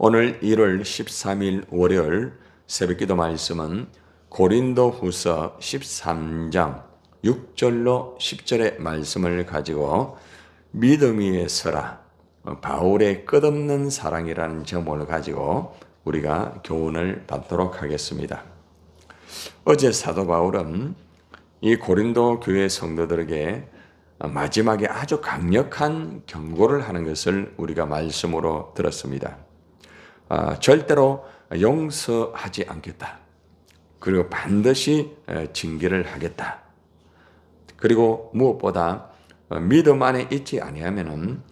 오늘 1월 13일 월요일 새벽기도 말씀은 고린도후서 13장 6절로 10절의 말씀을 가지고 믿음 위에 서라, 바울의 끝없는 사랑이라는 제목을 가지고 우리가 교훈을 받도록 하겠습니다. 어제 사도 바울은 이 고린도 교회 성도들에게 마지막에 아주 강력한 경고를 하는 것을 우리가 말씀으로 들었습니다. 절대로 용서하지 않겠다. 그리고 반드시 징계를 하겠다. 그리고 무엇보다 믿음 안에 있지 아니하면은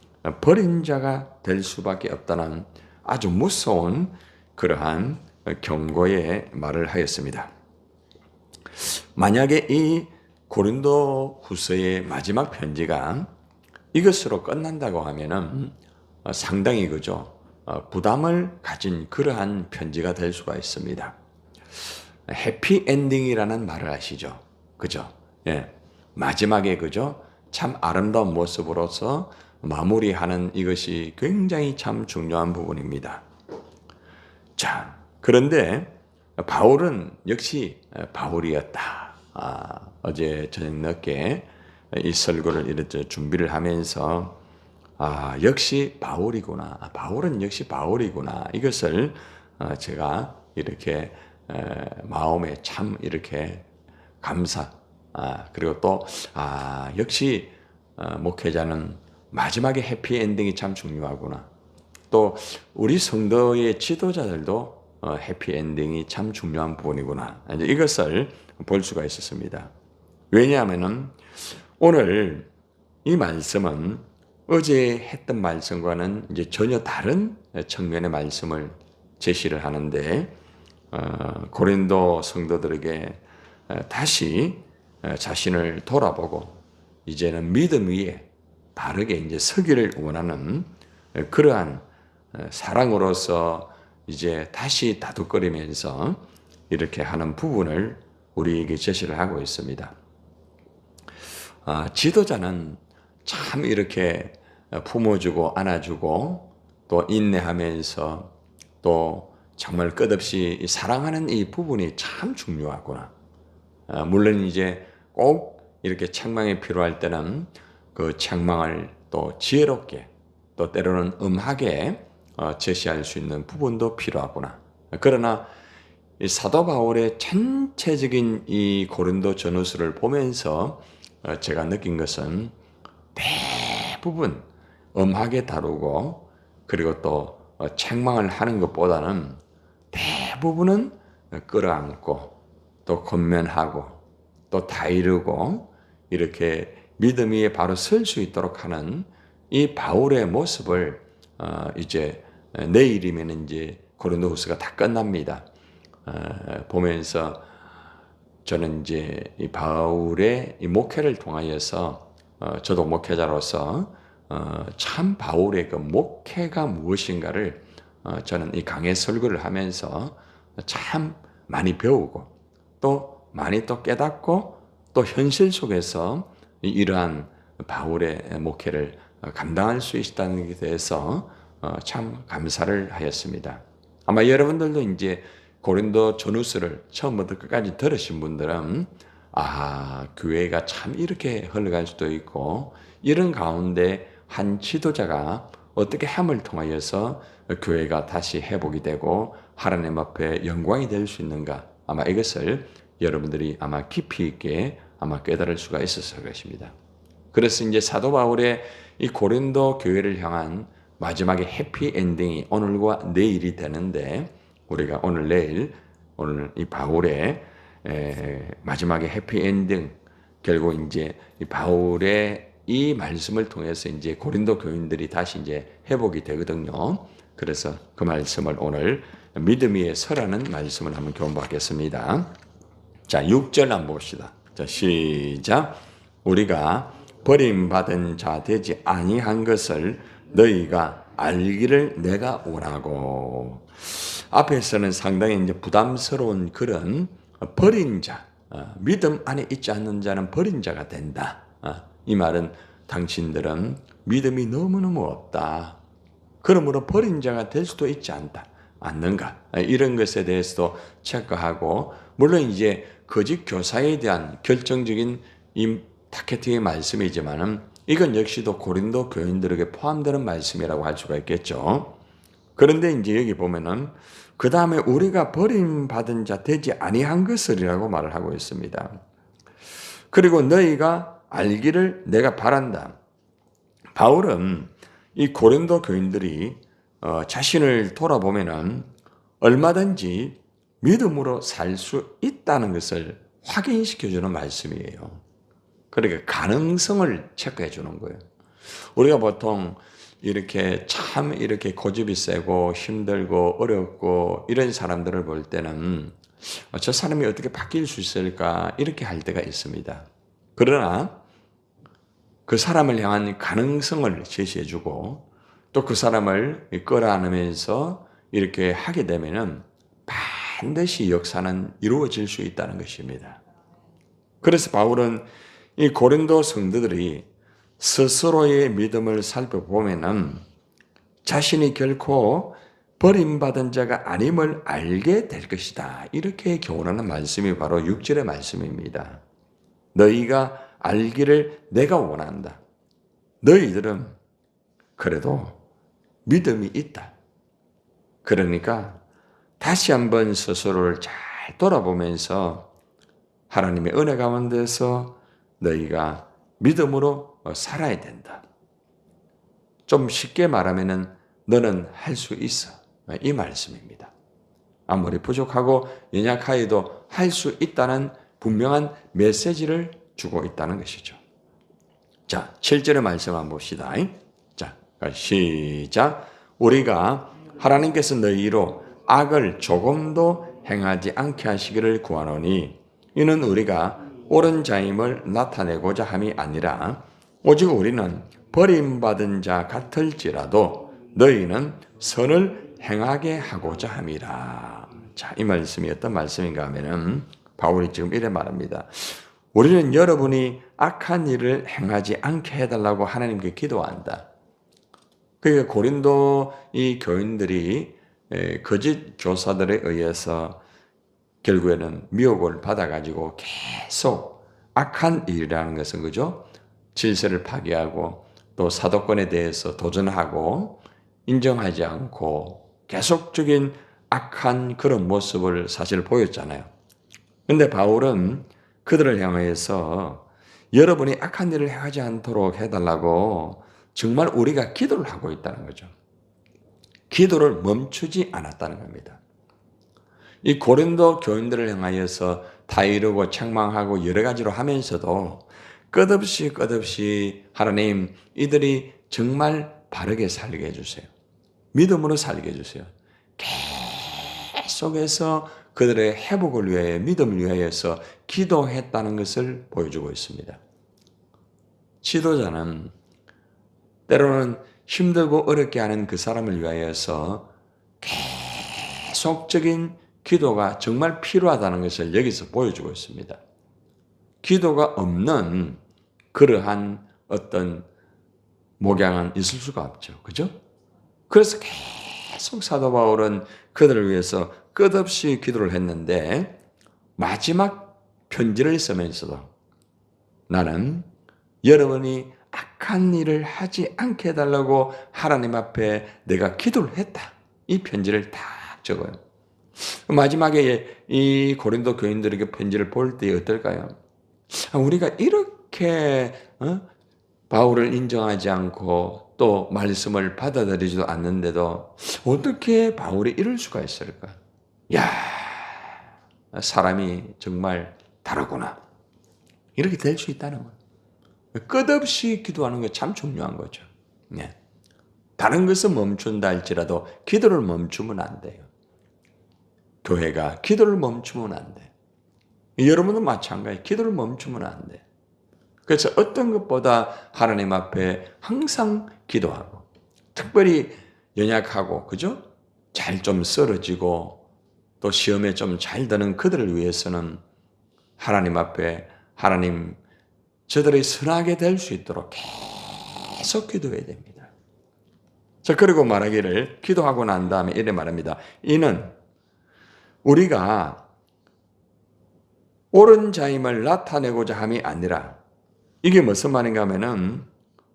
버린 자가 될 수밖에 없다는 아주 무서운 그러한 경고의 말을 하였습니다. 만약에 이 고린도 후서의 마지막 편지가 이것으로 끝난다고 하면은 상당히 부담을 가진 그러한 편지가 될 수가 있습니다. 해피엔딩이라는 말을 아시죠? 그죠? 예. 마지막에 참 아름다운 모습으로서 마무리하는 이것이 굉장히 참 중요한 부분입니다. 자, 그런데 바울은 역시 바울이었다. 어제 저녁에 이 설교를 이렇게 준비를 하면서 역시 바울이구나. 바울은 역시 바울이구나. 이것을 제가 이렇게 마음에 참 이렇게 감사. 그리고 또 역시 목회자는 마지막에 해피엔딩이 참 중요하구나. 또 우리 성도의 지도자들도 해피엔딩이 참 중요한 부분이구나. 이것을 볼 수가 있었습니다. 왜냐하면은 오늘 이 말씀은 어제 했던 말씀과는 이제 전혀 다른 측면의 말씀을 제시를 하는데, 고린도 성도들에게 다시 자신을 돌아보고 이제는 믿음 위에 바르게 이제 서기를 원하는 그러한 사랑으로서 이제 다시 다독거리면서 이렇게 하는 부분을 우리에게 제시를 하고 있습니다. 지도자는 참 이렇게 품어주고 안아주고 또 인내하면서 또 정말 끝없이 사랑하는 이 부분이 참 중요하구나. 물론 이제 꼭 이렇게 책망이 필요할 때는 그 책망을 또 지혜롭게 또 때로는 엄하게 제시할 수 있는 부분도 필요하구나. 그러나 이 사도 바울의 전체적인 이 고린도 전후서를 보면서 제가 느낀 것은 대부분 엄하게 다루고 그리고 또 책망을 하는 것보다는 대부분은 끌어안고 또 권면하고 또 다이르고 이렇게 믿음 위에 바로 설 수 있도록 하는 이 바울의 모습을 이제 내일이면 이제 고린도후서가 다 끝납니다. 보면서 저는 이제 이 바울의 이 목회를 통하여서 저도 목회자로서 참 바울의 그 목회가 무엇인가를 저는 이 강의 설교를 하면서 참 많이 배우고 또 많이 또 깨닫고 또 현실 속에서 이러한 바울의 목회를 감당할 수 있다는 것에 대해서 참 감사를 하였습니다. 아마 여러분들도 이제 고린도 전후서를 처음부터 끝까지 들으신 분들은 교회가 참 이렇게 흘러갈 수도 있고 이런 가운데 한 지도자가 어떻게 함을 통하여서 교회가 다시 회복이 되고 하나님 앞에 영광이 될 수 있는가, 아마 이것을 여러분들이 아마 깊이 있게 아마 깨달을 수가 있었을 것입니다. 그래서 이제 사도 바울의 이 고린도 교회를 향한 마지막에 해피엔딩이 오늘과 내일이 되는데, 우리가 오늘 이 바울의 마지막에 해피엔딩, 결국 이제 이 바울의 이 말씀을 통해서 이제 고린도 교인들이 다시 이제 회복이 되거든요. 그래서 그 말씀을 오늘 믿음 위에 서라는 말씀을 한번 교훈받겠습니다. 자, 6절 한번 봅시다. 자, 시작. 우리가 버림받은 자 되지 아니한 것을 너희가 알기를 내가 원하고. 앞에서는 상당히 이제 부담스러운 그런 버린 자, 믿음 안에 있지 않는 자는 버린 자가 된다. 이 말은 당신들은 믿음이 너무너무 없다. 그러므로 버린 자가 될 수도 있지 않는가? 이런 것에 대해서도 체크하고, 물론 이제 거짓 교사에 대한 결정적인 이 타겟팅의 말씀이지만은 이건 역시도 고린도 교인들에게 포함되는 말씀이라고 할 수가 있겠죠. 그런데 이제 여기 보면은 그 다음에 우리가 버림받은 자 되지 아니한 것을이라고 말을 하고 있습니다. 그리고 너희가 알기를 내가 바란다. 바울은 이 고린도 교인들이 자신을 돌아보면은 얼마든지 믿음으로 살 수 있다는 것을 확인시켜주는 말씀이에요. 그러니까 가능성을 체크해 주는 거예요. 우리가 보통 이렇게 참 이렇게 고집이 세고 힘들고 어렵고 이런 사람들을 볼 때는 저 사람이 어떻게 바뀔 수 있을까 이렇게 할 때가 있습니다. 그러나 그 사람을 향한 가능성을 제시해 주고 또 그 사람을 끌어안으면서 이렇게 하게 되면은 반드시 역사는 이루어질 수 있다는 것입니다. 그래서 바울은 이 고린도 성도들이 스스로의 믿음을 살펴보면은 자신이 결코 버림받은 자가 아님을 알게 될 것이다. 이렇게 교훈하는 말씀이 바로 6절의 말씀입니다. 너희가 알기를 내가 원한다. 너희들은 그래도 믿음이 있다. 그러니까 다시 한번 스스로를 잘 돌아보면서 하나님의 은혜 가운데서 너희가 믿음으로 살아야 된다. 좀 쉽게 말하면은 너는 할 수 있어. 이 말씀입니다. 아무리 부족하고 연약하여도 할 수 있다는 분명한 메시지를 주고 있다는 것이죠. 자, 7절의 말씀 한번 봅시다. 자, 시작. 우리가 하나님께서 너희로 악을 조금도 행하지 않게 하시기를 구하노니 이는 우리가 옳은 자임을 나타내고자 함이 아니라 오직 우리는 버림받은 자 같을지라도 너희는 선을 행하게 하고자 함이라. 자, 이 말씀이 어떤 말씀인가 하면은 바울이 지금 이래 말합니다. 우리는 여러분이 악한 일을 행하지 않게 해달라고 하나님께 기도한다. 그러니까 고린도 이 교인들이 거짓 교사들에 의해서 결국에는 미혹을 받아가지고 계속 악한 일이라는 것은 그죠? 질서를 파괴하고 또 사도권에 대해서 도전하고 인정하지 않고 계속적인 악한 그런 모습을 사실 보였잖아요. 근데 바울은 그들을 향해서 여러분이 악한 일을 행하지 않도록 해달라고 정말 우리가 기도를 하고 있다는 거죠. 기도를 멈추지 않았다는 겁니다. 이 고린도 교인들을 향하여서 다 이루고 책망하고 여러 가지로 하면서도 끝없이 하나님 이들이 정말 바르게 살게 해주세요. 믿음으로 살게 해주세요. 계속해서 그들의 회복을 위하여 믿음을 위하여서 기도했다는 것을 보여주고 있습니다. 지도자는 때로는 힘들고 어렵게 하는 그 사람을 위하여서 계속적인 기도가 정말 필요하다는 것을 여기서 보여주고 있습니다. 기도가 없는 그러한 어떤 목양은 있을 수가 없죠. 그죠? 그래서 계속 사도 바울은 그들을 위해서 끝없이 기도를 했는데 마지막 편지를 쓰면서도 나는 여러분이 악한 일을 하지 않게 해달라고 하나님 앞에 내가 기도를 했다. 이 편지를 딱 적어요. 마지막에 이 고린도 교인들에게 편지를 볼 때 어떨까요? 우리가 이렇게 바울을 인정하지 않고 또 말씀을 받아들이지도 않는데도 어떻게 바울이 이럴 수가 있을까? 야, 사람이 정말 다르구나. 이렇게 될 수 있다는 거예요. 끝없이 기도하는 게 참 중요한 거죠. 네. 다른 것은 멈춘다 할지라도 기도를 멈추면 안 돼요. 교회가 기도를 멈추면 안 돼. 여러분도 마찬가지. 기도를 멈추면 안 돼. 그래서 어떤 것보다 하나님 앞에 항상 기도하고, 특별히 연약하고, 그죠? 잘 좀 쓰러지고, 또 시험에 좀 잘 드는 그들을 위해서는 하나님 앞에 하나님 저들이 선하게 될 수 있도록 계속 기도해야 됩니다. 자, 그리고 말하기를 기도하고 난 다음에 이래 말합니다. 이는 우리가 옳은 자임을 나타내고자 함이 아니라, 이게 무슨 말인가 하면은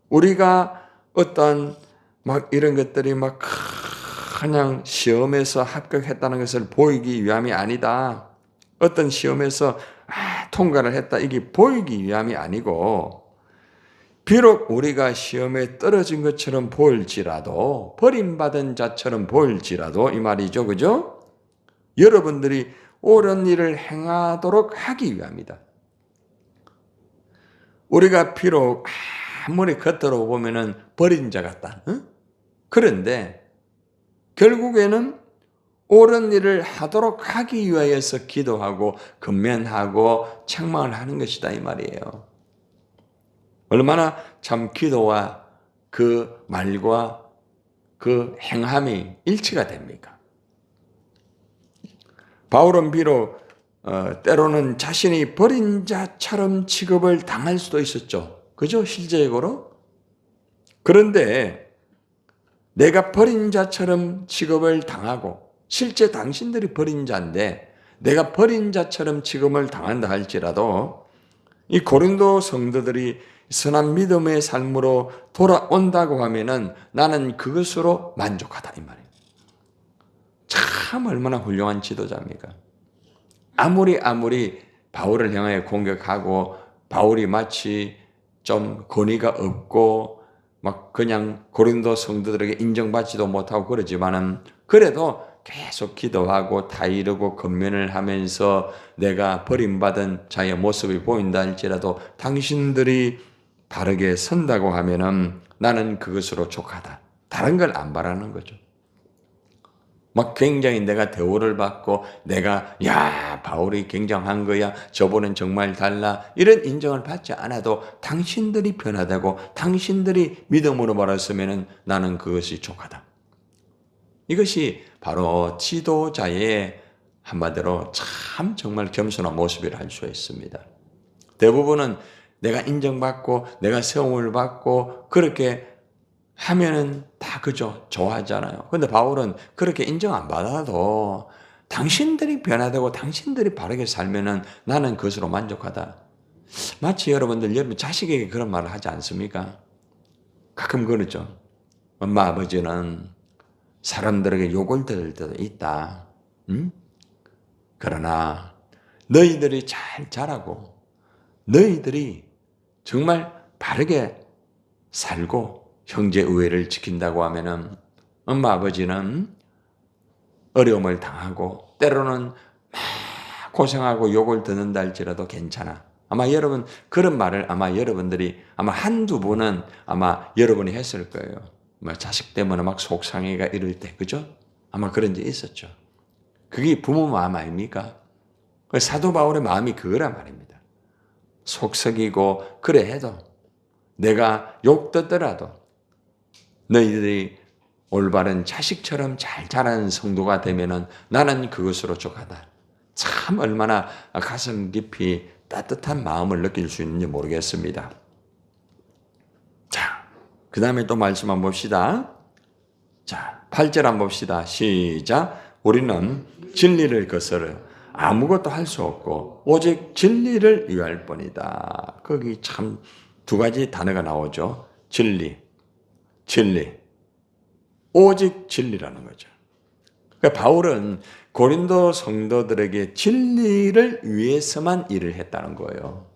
우리가 어떤 막 이런 것들이 막 그냥 시험에서 합격했다는 것을 보이기 위함이 아니다. 어떤 시험에서 통과를 했다, 이게 보이기 위함이 아니고, 비록 우리가 시험에 떨어진 것처럼 보일지라도, 버림받은 자처럼 보일지라도, 이 말이죠. 그죠? 여러분들이 옳은 일을 행하도록 하기 위함이다. 우리가 비록 아무리 겉으로 보면은 버린 자 같다. 응? 그런데 결국에는 옳은 일을 하도록 하기 위하여서 기도하고 근면하고 책망을 하는 것이다, 이 말이에요. 얼마나 참 기도와 그 말과 그 행함이 일치가 됩니까? 바울은 비록 때로는 자신이 버린 자처럼 취급을 당할 수도 있었죠. 그죠? 실제적으로. 그런데 내가 버린 자처럼 취급을 당하고, 실제 당신들이 버린 자인데 내가 버린 자처럼 취급을 당한다 할지라도, 이 고린도 성도들이 선한 믿음의 삶으로 돌아온다고 하면은 나는 그것으로 만족하다, 이 말이에요. 참 얼마나 훌륭한 지도자입니까? 아무리 바울을 향하여 공격하고, 바울이 마치 좀 권위가 없고 막 그냥 고린도 성도들에게 인정받지도 못하고 그러지만은, 그래도 계속 기도하고 타이르고 권면을 하면서 내가 버림받은 자의 모습이 보인다 할지라도 당신들이 바르게 선다고 하면은 나는 그것으로 족하다. 다른 걸 안 바라는 거죠. 막 굉장히 내가 대우를 받고, 내가 야 바울이 굉장한 거야, 저번엔 정말 달라, 이런 인정을 받지 않아도 당신들이 변화되고 당신들이 믿음으로 말했으면 나는 그것이 족하다. 이것이 바로 지도자의 한마디로 참 정말 겸손한 모습이라 할 수 있습니다. 대부분은 내가 인정받고 내가 세움을 받고 그렇게 하면은 다 그죠? 좋아하잖아요. 근데 바울은 그렇게 인정 안 받아도 당신들이 변화되고 당신들이 바르게 살면은 나는 그것으로 만족하다. 마치 여러분 자식에게 그런 말을 하지 않습니까? 가끔 그러죠. 엄마 아버지는 사람들에게 욕을 들을 때도 있다. 응? 그러나 너희들이 잘 자라고 너희들이 정말 바르게 살고 형제 우애를 지킨다고 하면은 엄마 아버지는 어려움을 당하고 때로는 막 고생하고 욕을 듣는다 할지라도 괜찮아. 아마 여러분 그런 말을 아마 여러분들이 아마 한두 번은 아마 여러분이 했을 거예요. 자식 때문에 막 속상해가 이럴 때, 그죠? 아마 그런 적 있었죠. 그게 부모 마음 아닙니까? 사도 바울의 마음이 그거란 말입니다. 속썩이고 그래 해도 내가 욕 듣더라도 너희들이 올바른 자식처럼 잘 자라는 성도가 되면은 나는 그것으로 족하다. 참 얼마나 가슴 깊이 따뜻한 마음을 느낄 수 있는지 모르겠습니다. 자, 그 다음에 또 말씀 한번 봅시다. 자, 8절 한번 봅시다. 시작. 우리는 진리를 거스려 아무것도 할 수 없고 오직 진리를 위할 뿐이다. 거기 참 두 가지 단어가 나오죠. 진리. 오직 진리라는 거죠. 그러니까 바울은 고린도 성도들에게 진리를 위해서만 일을 했다는 거예요.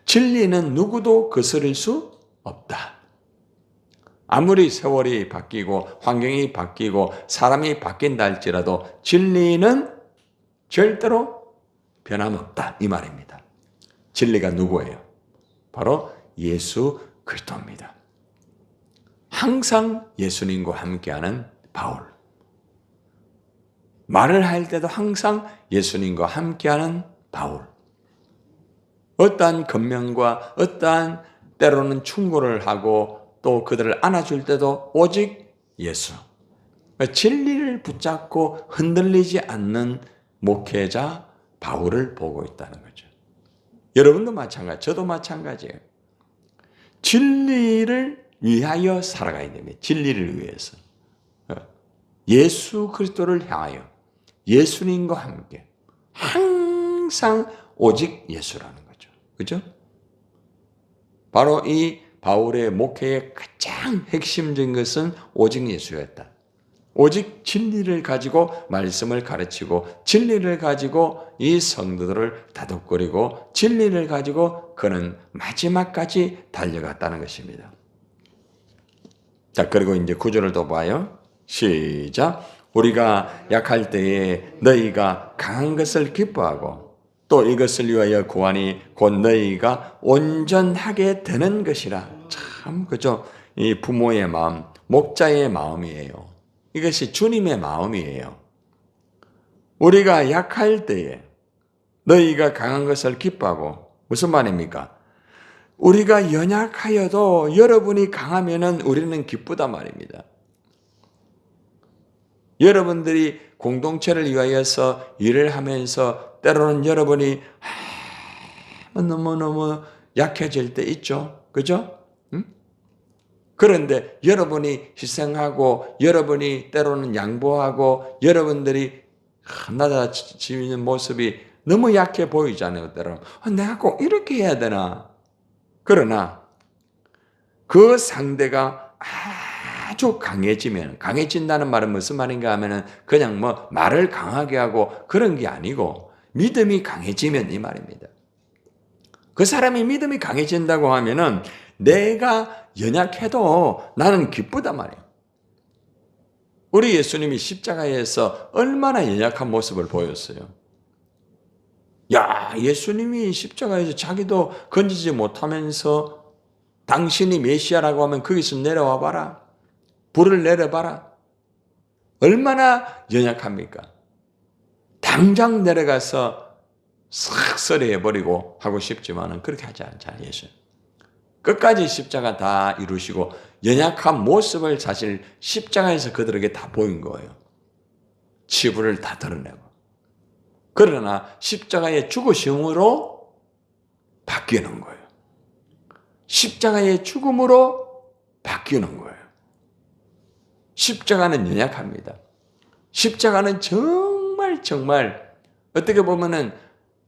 진리는 누구도 거스릴 수 없다. 아무리 세월이 바뀌고 환경이 바뀌고 사람이 바뀐다 할지라도 진리는 절대로 변함없다, 이 말입니다. 진리가 누구예요? 바로 예수 그리스도입니다. 항상 예수님과 함께하는 바울. 말을 할 때도 항상 예수님과 함께하는 바울. 어떠한 권면과 어떠한 때로는 충고를 하고 또 그들을 안아줄 때도 오직 예수. 진리를 붙잡고 흔들리지 않는 목회자 바울을 보고 있다는 거죠. 여러분도 마찬가지, 저도 마찬가지예요. 진리를 위하여 살아가야 됩니다. 진리를 위해서. 예수 그리스도를 향하여 예수님과 함께 항상 오직 예수라는 거죠. 그죠? 바로 이 바울의 목회의 가장 핵심적인 것은 오직 예수였다. 오직 진리를 가지고 말씀을 가르치고 진리를 가지고 이 성도들을 다독거리고 진리를 가지고 그는 마지막까지 달려갔다는 것입니다. 자, 그리고 이제 구절을 또 봐요. 시작. 우리가 약할 때에 너희가 강한 것을 기뻐하고 또 이것을 위하여 구하니 곧 너희가 온전하게 되는 것이라. 참 그죠? 이 부모의 마음, 목자의 마음이에요. 이것이 주님의 마음이에요. 우리가 약할 때에 너희가 강한 것을 기뻐하고 무슨 말입니까? 우리가 연약하여도 여러분이 강하면은 우리는 기쁘다 말입니다. 여러분들이 공동체를 위하여서 일을 하면서 때로는 여러분이 너무너무 약해질 때 있죠. 그죠? 응? 그런데 여러분이 희생하고 여러분이 때로는 양보하고 여러분들이 낮아지는 모습이 너무 약해 보이잖아요. 때로는 내가 꼭 이렇게 해야 되나? 그러나 그 상대가 아주 강해진다는 말은 무슨 말인가 하면은 그냥 뭐 말을 강하게 하고 그런 게 아니고 믿음이 강해지면 이 말입니다. 그 사람이 믿음이 강해진다고 하면은 내가 연약해도 나는 기쁘단 말이에요. 우리 예수님이 십자가에서 얼마나 연약한 모습을 보였어요. 야, 예수님이 십자가에서 자기도 건지지 못하면서 당신이 메시아라고 하면 거기서 내려와 봐라. 불을 내려봐라. 얼마나 연약합니까? 당장 내려가서 싹 처리해버리고 하고 싶지만은 그렇게 하지 않잖아요, 예수. 끝까지 십자가 다 이루시고 연약한 모습을 사실 십자가에서 그들에게 다 보인 거예요. 치부를 다 드러내고. 그러나 십자가의 죽으심으로 바뀌는 거예요. 십자가의 죽음으로 바뀌는 거예요. 십자가는 연약합니다. 십자가는 정말 어떻게 보면은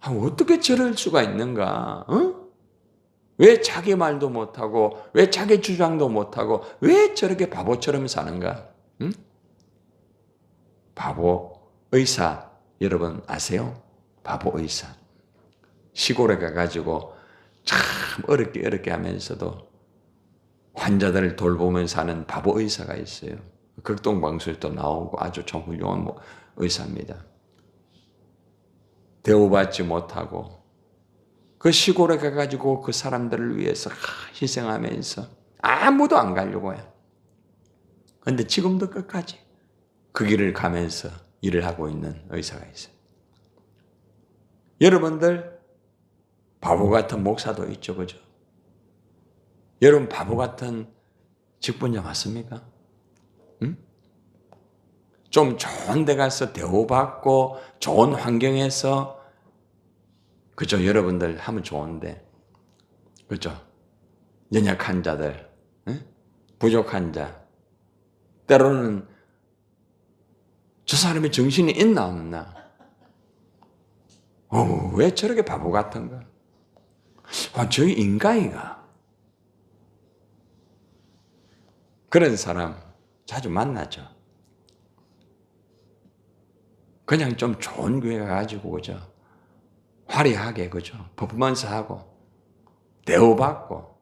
어떻게 저럴 수가 있는가? 어? 왜 자기 말도 못하고 왜 자기 주장도 못하고 왜 저렇게 바보처럼 사는가? 응? 바보 의사 여러분 아세요? 바보 의사. 시골에 가가지고 참 어렵게 하면서도 환자들을 돌보면서 사는 바보 의사가 있어요. 극동방송에도 나오고 아주 좀 훌륭한 의사입니다. 대우받지 못하고 그 시골에 가가지고 그 사람들을 위해서 희생하면서 아무도 안 가려고 해요. 그런데 지금도 끝까지 그 길을 가면서 일을 하고 있는 의사가 있어요. 여러분들 바보 같은 목사도 있죠, 그죠? 여러분 바보 같은 직분자 맞습니까? 응? 좀 좋은 데 가서 대우받고 좋은 환경에서 그죠? 여러분들 하면 좋은데 그죠? 연약한 자들, 응? 부족한 자 때로는 저 사람이 정신이 있나 없나? 왜 저렇게 바보 같은가? 저기 인간이가 그런 사람 자주 만나죠. 그냥 좀 좋은 교회 가가지고 그죠? 화려하게 그죠? 퍼포먼스 하고 대우받고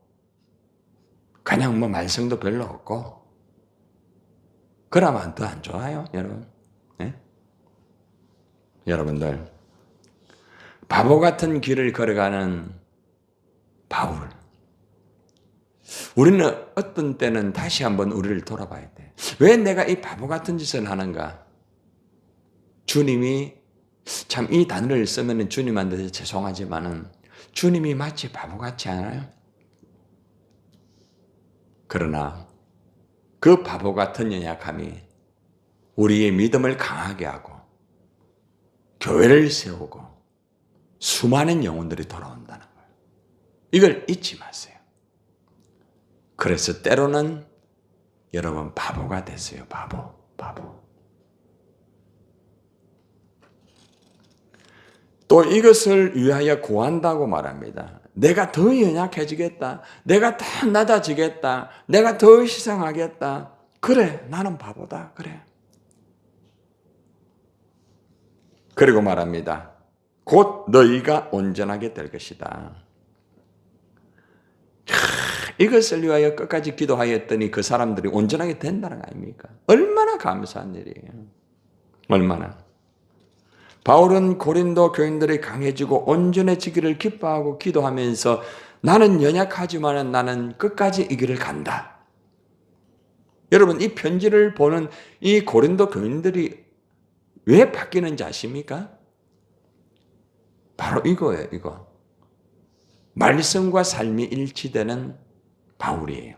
그냥 뭐 말썽도 별로 없고 그러면 더 안 좋아요, 여러분? 네? 여러분들 바보 같은 길을 걸어가는 바울. 우리는 어떤 때는 다시 한번 우리를 돌아봐야 돼. 왜 내가 이 바보 같은 짓을 하는가? 주님이 참 이 단어를 쓰면 주님한테 죄송하지만은 주님이 마치 바보 같지 않아요? 그러나 그 바보 같은 연약함이 우리의 믿음을 강하게 하고 교회를 세우고 수많은 영혼들이 돌아온다는 거예요. 이걸 잊지 마세요. 그래서 때로는 여러분 바보가 됐어요. 바보. 또 이것을 위하여 구한다고 말합니다. 내가 더 연약해지겠다. 내가 더 낮아지겠다. 내가 더 희생하겠다. 그래, 나는 바보다. 그래. 그리고 말합니다. 곧 너희가 온전하게 될 것이다. 이것을 위하여 끝까지 기도하였더니 그 사람들이 온전하게 된다는 거 아닙니까? 얼마나 감사한 일이에요. 얼마나. 바울은 고린도 교인들이 강해지고 온전해지기를 기뻐하고 기도하면서 나는 연약하지만 나는 끝까지 이 길을 간다. 여러분, 이 편지를 보는 이 고린도 교인들이 왜 바뀌는지 아십니까? 바로 이거예요, 이거. 말씀과 삶이 일치되는 바울이에요.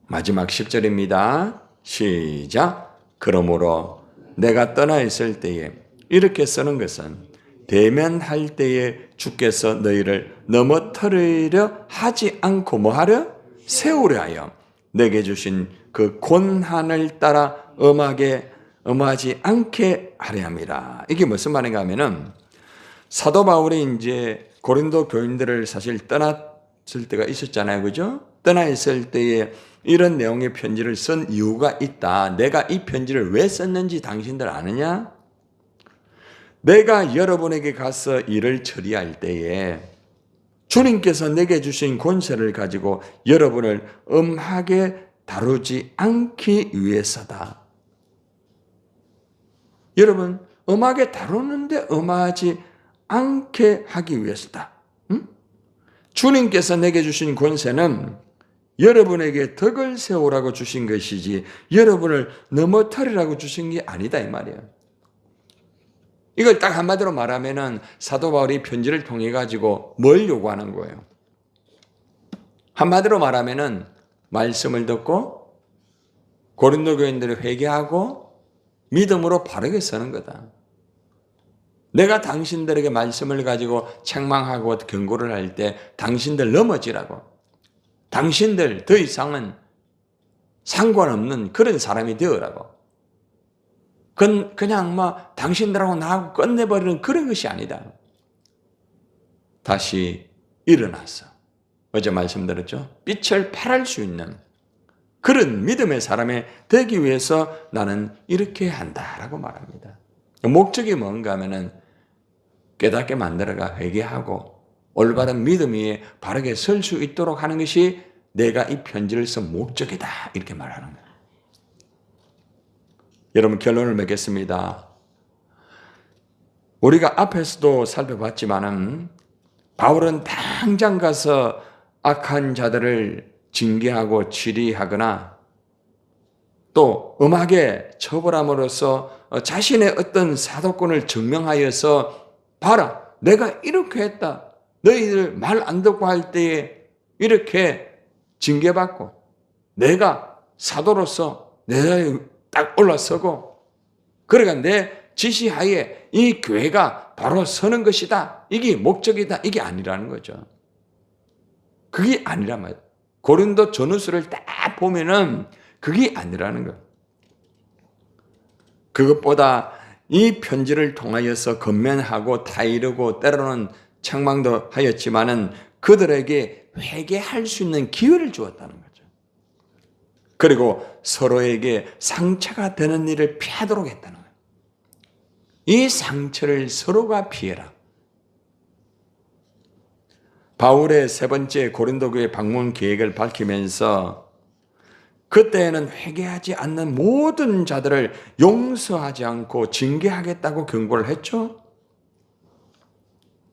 마지막 10절입니다. 시작. 그러므로 내가 떠나 있을 때에 이렇게 쓰는 것은 대면할 때에 주께서 너희를 넘어뜨리려 하지 않고 뭐하려? 세우려 하여 내게 주신 그 권한을 따라 엄하지 않게 하려 함이라. 이게 무슨 말인가 하면은 사도 바울이 이제 고린도 교인들을 사실 떠났을 때가 있었잖아요. 그죠? 떠나 있을 때에 이런 내용의 편지를 쓴 이유가 있다. 내가 이 편지를 왜 썼는지 당신들 아느냐? 내가 여러분에게 가서 일을 처리할 때에 주님께서 내게 주신 권세를 가지고 여러분을 엄하게 다루지 않기 위해서다. 여러분, 엄하게 다루는데 엄하지 않게 하기 위해서다. 응? 주님께서 내게 주신 권세는 여러분에게 덕을 세우라고 주신 것이지 여러분을 넘어뜨리라고 주신 게 아니다 이 말이에요. 이걸 딱 한마디로 말하면은 사도 바울이 편지를 통해 가지고 뭘 요구하는 거예요? 한마디로 말하면은 말씀을 듣고 고린도 교인들이 회개하고 믿음으로 바르게 서는 거다. 내가 당신들에게 말씀을 가지고 책망하고 경고를 할 때 당신들 넘어지라고. 당신들 더 이상은 상관없는 그런 사람이 되어라고. 그냥 당신들하고 나하고 끝내버리는 그런 것이 아니다. 다시 일어나서 어제 말씀드렸죠. 빛을 발할 수 있는 그런 믿음의 사람이 되기 위해서 나는 이렇게 한다라고 말합니다. 목적이 뭔가 하면은 깨닫게 만들어가 회개하고 올바른 믿음 위에 바르게 설 수 있도록 하는 것이 내가 이 편지를 쓴 목적이다. 이렇게 말하는 거예요. 여러분 결론을 맺겠습니다. 우리가 앞에서도 살펴봤지만은 바울은 당장 가서 악한 자들을 징계하고 치리하거나 또 엄하게 처벌함으로써 자신의 어떤 사도권을 증명하여서 봐라, 내가 이렇게 했다. 너희들 말 안 듣고 할 때에 이렇게 징계받고 내가 사도로서 내 자리에 딱 올라서고 그러니까 내 지시하에 이 교회가 바로 서는 것이다. 이게 목적이다. 이게 아니라는 거죠. 그게 아니란 말이에요. 고린도 전후서를 딱 보면은 그게 아니라는 거예요. 그것보다 이 편지를 통하여서 건면하고 타이르고 때로는 책망도 하였지만은 그들에게 회개할 수 있는 기회를 주었다는 거죠. 그리고 서로에게 상처가 되는 일을 피하도록 했다는 거예요. 이 상처를 서로가 피해라. 바울의 세 번째 고린도 교회 방문 계획을 밝히면서 그때에는 회개하지 않는 모든 자들을 용서하지 않고 징계하겠다고 경고를 했죠.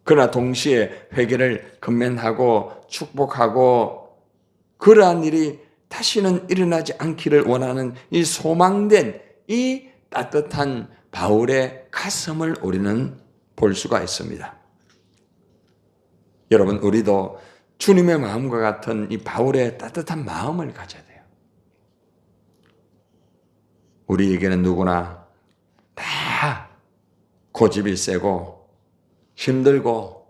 그러나 동시에 회개를 건면하고 축복하고 그러한 일이 다시는 일어나지 않기를 원하는 이 소망된 이 따뜻한 바울의 가슴을 우리는 볼 수가 있습니다. 여러분, 우리도 주님의 마음과 같은 이 바울의 따뜻한 마음을 가져야 돼요. 우리에게는 누구나 다 고집이 세고 힘들고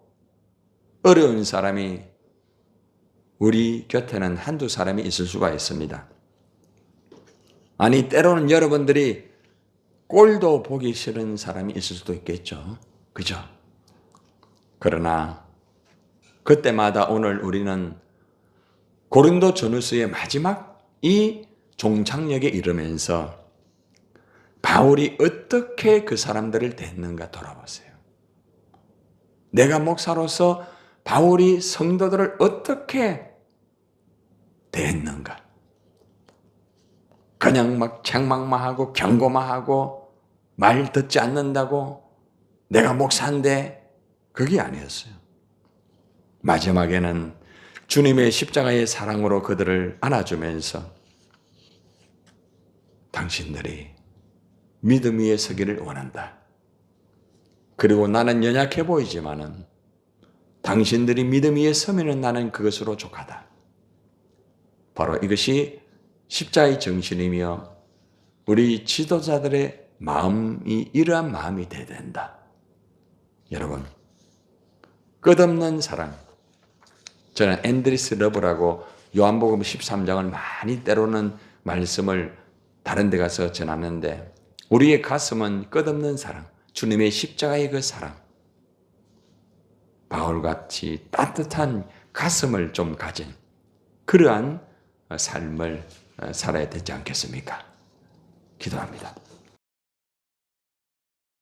어려운 사람이 우리 곁에는 한두 사람이 있을 수가 있습니다. 아니, 때로는 여러분들이 꼴도 보기 싫은 사람이 있을 수도 있겠죠. 그죠? 그러나 그때마다 오늘 우리는 고린도 전후서의 마지막 이 종착역에 이르면서 바울이 어떻게 그 사람들을 대했는가 돌아보세요. 내가 목사로서 바울이 성도들을 어떻게 대했는가. 그냥 막 책망만 하고 경고만 하고 말 듣지 않는다고 내가 목사인데 그게 아니었어요. 마지막에는 주님의 십자가의 사랑으로 그들을 안아주면서 당신들이 믿음 위에 서기를 원한다. 그리고 나는 연약해 보이지만은 당신들이 믿음 위에 서면은 나는 그것으로 족하다. 바로 이것이 십자의 정신이며 우리 지도자들의 마음이 이러한 마음이 되어야 된다. 여러분, 끝없는 사랑. 저는 앤드리스 러브라고 요한복음 13장을 많이 때로는 말씀을 다른 데 가서 전하는데 우리의 가슴은 끝없는 사랑, 주님의 십자가의 그 사랑, 바울같이 따뜻한 가슴을 좀 가진 그러한 삶을 살아야 되지 않겠습니까? 기도합니다.